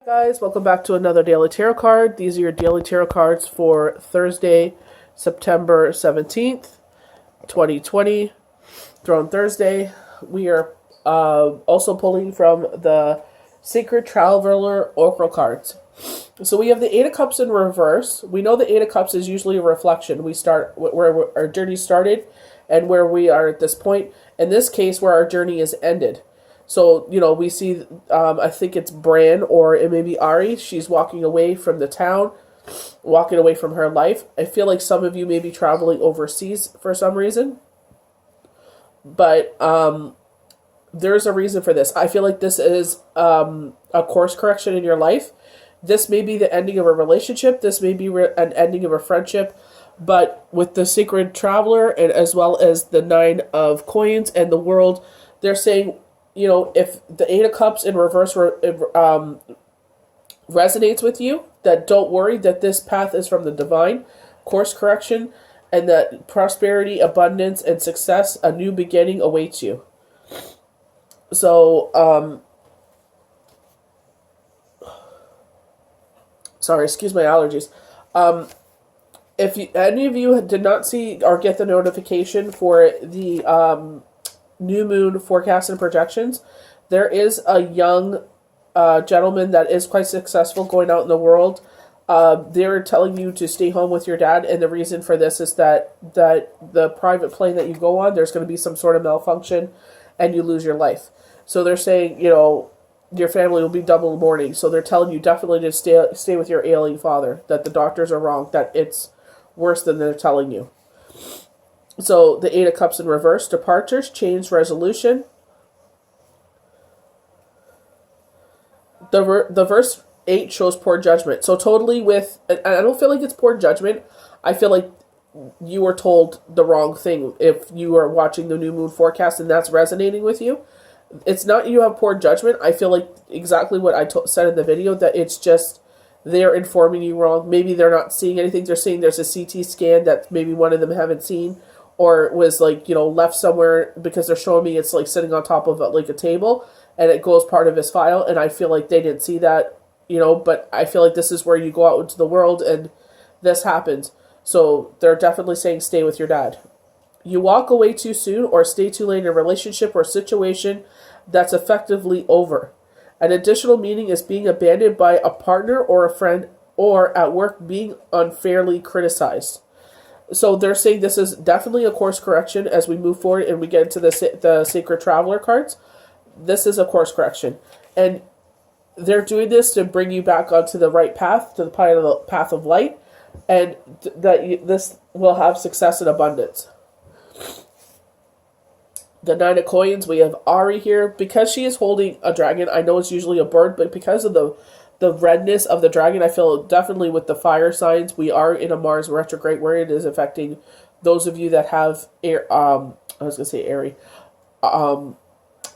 Guys, welcome back to another daily tarot card. These are your daily tarot cards for Thursday, September 17th, 2020, Throne Thursday. We are also pulling from the Sacred Traveler Oracle cards. So we have the Eight of Cups in reverse. We know the Eight of Cups is usually a reflection. We start where our journey started and where we are at this point. In this case, where our journey is ended. So, we see, I think it's Bran or it may be Ari. She's walking away from the town, walking away from her life. I feel like some of you may be traveling overseas for some reason. But there's a reason for this. I feel like this is a course correction in your life. This may be the ending of a relationship. This may be an ending of a friendship. But with the Sacred Traveler and as well as the Nine of Coins and the World, they're saying, if the Eight of Cups in reverse resonates with you, that don't worry, that this path is from the divine, course correction, and that prosperity, abundance, and success, a new beginning awaits you. So, sorry, excuse my allergies. If any of you did not see or get the notification for the new moon forecast and projections, there is a young gentleman that is quite successful going out in the world. They're telling you to stay home with your dad, and the reason for this is that the private plane that you go on, there's going to be some sort of malfunction and you lose your life. So they're saying, your family will be double mourning. So they're telling you definitely to stay with your ailing father, that the doctors are wrong, that it's worse than they're telling you. So the Eight of Cups in reverse, departures, change, resolution. The verse 8 shows poor judgment. So totally I don't feel like it's poor judgment. I feel like you were told the wrong thing if you are watching the new moon forecast and that's resonating with you. It's not you have poor judgment. I feel like exactly what I said in the video, that it's just they're informing you wrong. Maybe they're not seeing anything. They're saying there's a CT scan that maybe one of them haven't seen, or was left somewhere, because they're showing me it's sitting on top of a table and it goes part of his file, and I feel like they didn't see that, but I feel like this is where you go out into the world and this happens. So they're definitely saying stay with your dad. You walk away too soon or stay too late in a relationship or situation that's effectively over. An additional meaning is being abandoned by a partner or a friend, or at work being unfairly criticized. So they're saying this is definitely a course correction as we move forward and we get into the Sacred Traveler cards. This is a course correction. And they're doing this to bring you back onto the right path, to the path of light, and that this will have success and abundance. The Nine of Coins, we have Ari here. Because she is holding a dragon, I know it's usually a bird, but because of the redness of the dragon, I feel definitely with the fire signs, we are in a Mars retrograde where it is affecting those of you that have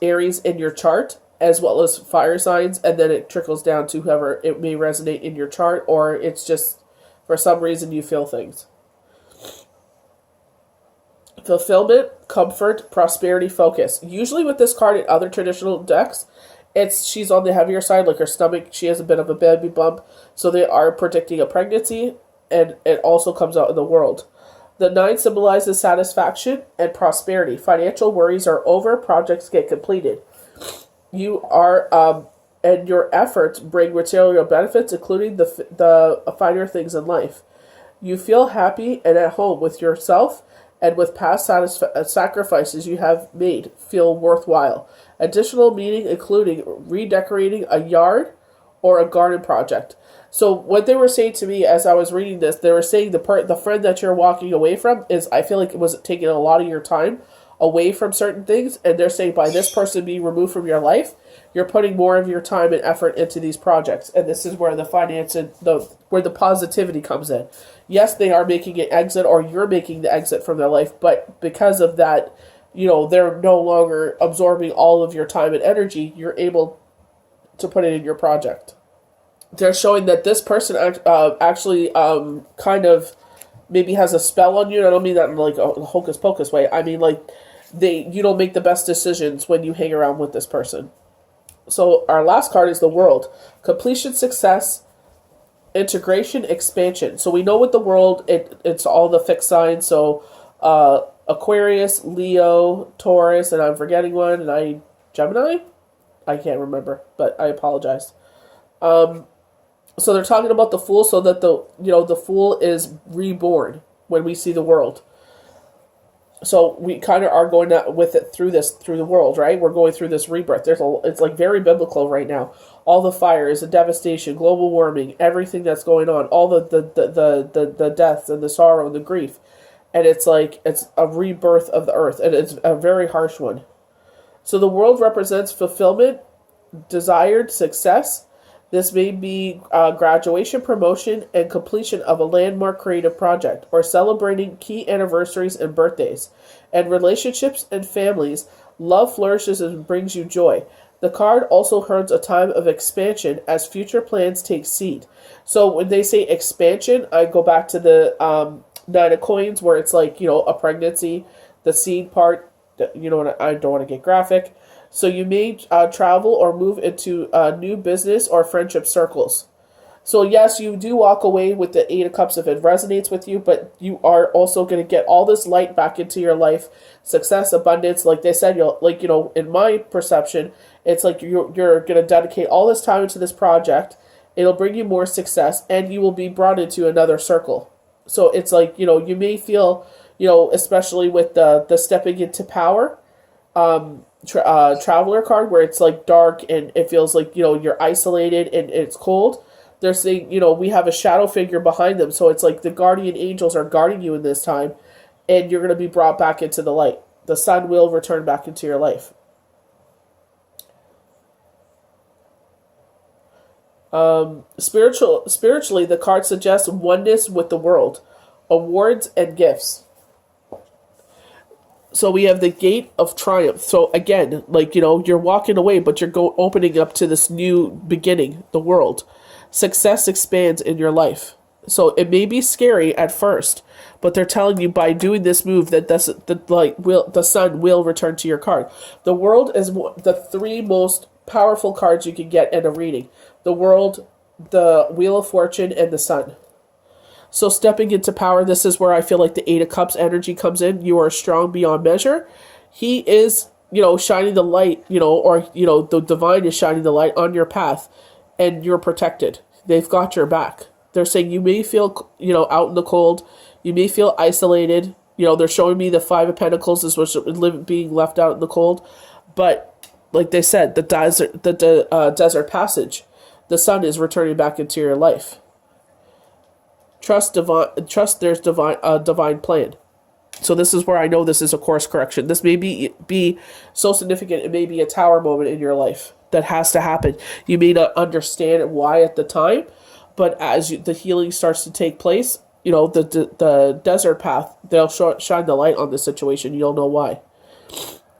Aries in your chart, as well as fire signs, and then it trickles down to whoever it may resonate in your chart, or it's just for some reason you feel things. Fulfillment, comfort, prosperity, focus. Usually with this card in other traditional decks, she's on the heavier side, like her stomach, she has a bit of a baby bump, so they are predicting a pregnancy, and it also comes out in the world. The 9 symbolizes satisfaction and prosperity. Financial worries are over, projects get completed. You are, and your efforts bring material benefits, including the finer things in life. You feel happy and at home with yourself, and with past sacrifices you have made feel worthwhile. Additional meaning including redecorating a yard or a garden project. So what they were saying to me as I was reading this, they were saying the friend that you're walking away from is, I feel like it was taking a lot of your time away from certain things, and they're saying by this person being removed from your life, you're putting more of your time and effort into these projects, and this is where the finance and where the positivity comes in. Yes, they are making an exit, or you're making the exit from their life, but because of that, they're no longer absorbing all of your time and energy. You're able to put it in your project. They're showing that this person actually kind of maybe has a spell on you. I don't mean that in a hocus pocus way. I mean you don't make the best decisions when you hang around with this person. So our last card is the World. Completion, success, integration, expansion. So we know with the World, it's all the fixed signs. So Aquarius, Leo, Taurus, and I'm forgetting one, and Gemini? I can't remember, but I apologize. So they're talking about the Fool, so that the Fool is reborn when we see the World. So we kind of are going with it through the World, right? We're going through this rebirth. It's like very biblical right now. All the fires, the devastation, global warming, everything that's going on, all the deaths and the sorrow and the grief, and it's like it's a rebirth of the earth, and it's a very harsh one. So the World represents fulfillment, desired success. This may be graduation, promotion, and completion of a landmark creative project, or celebrating key anniversaries and birthdays. And relationships and families, love flourishes and brings you joy. The card also heralds a time of expansion as future plans take seed. So when they say expansion, I go back to the Nine of Coins, where it's like, a pregnancy, the seed part. I don't want to get graphic. So you may travel or move into new business or friendship circles. So yes, you do walk away with the Eight of Cups if it resonates with you, but you are also going to get all this light back into your life, success, abundance. Like they said, in my perception, it's like you're going to dedicate all this time into this project. It'll bring you more success, and you will be brought into another circle. So it's like, you may feel, especially with the stepping into power, traveler card, where it's like dark and it feels like you're isolated and it's cold. They're saying we have a shadow figure behind them, so it's like the guardian angels are guarding you in this time, and you're going to be brought back into the light. The sun will return back into your life. Spiritually, the card suggests oneness with the world, awards and gifts. So we have the gate of triumph. So again, you're walking away, but you're opening up to this new beginning, the world. Success expands in your life. So it may be scary at first, but they're telling you by doing this move that the sun will return to your card. The World is the three most powerful cards you can get in a reading: the World, the Wheel of Fortune, and the Sun. So stepping into power, this is where I feel like the Eight of Cups energy comes in. You are strong beyond measure. He is, shining the light, the divine is shining the light on your path, and you're protected. They've got your back. They're saying you may feel, out in the cold. You may feel isolated. They're showing me the Five of Pentacles is what's being left out in the cold. But like they said, the desert passage, the sun is returning back into your life. Trust there's divine plan. So this is where I know this is a course correction. This may be so significant, it may be a tower moment in your life that has to happen. You may not understand why at the time, but as the healing starts to take place, the desert path, they'll shine the light on the situation. You'll know why.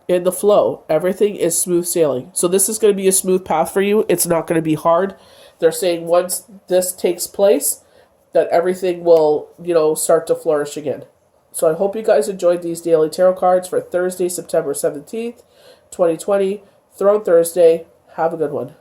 In the flow, everything is smooth sailing. So this is going to be a smooth path for you. It's not going to be hard. They're saying once this takes place, that everything will, start to flourish again. So I hope you guys enjoyed these daily tarot cards for Thursday, September 17th, 2020, Throne Thursday. Have a good one.